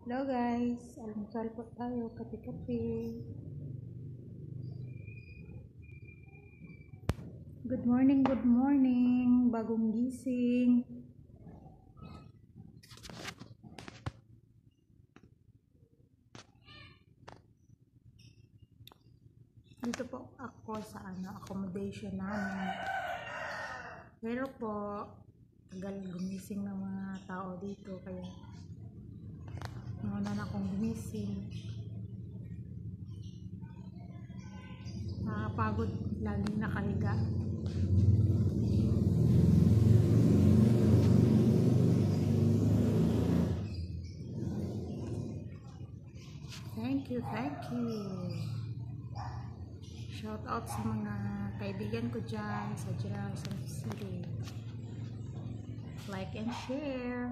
Hello guys, almusal po tayo, kape-kape. Good morning, bagong gising. Dito po ako sa accommodation namin. Pero po, tagal gumising ng mga tao dito, kaya nauna na akong gumising. Nakakapagod lagi nakahiga. Thank you. Shout out sa mga kaibigan ko dyan sa General Santos City. Like and share.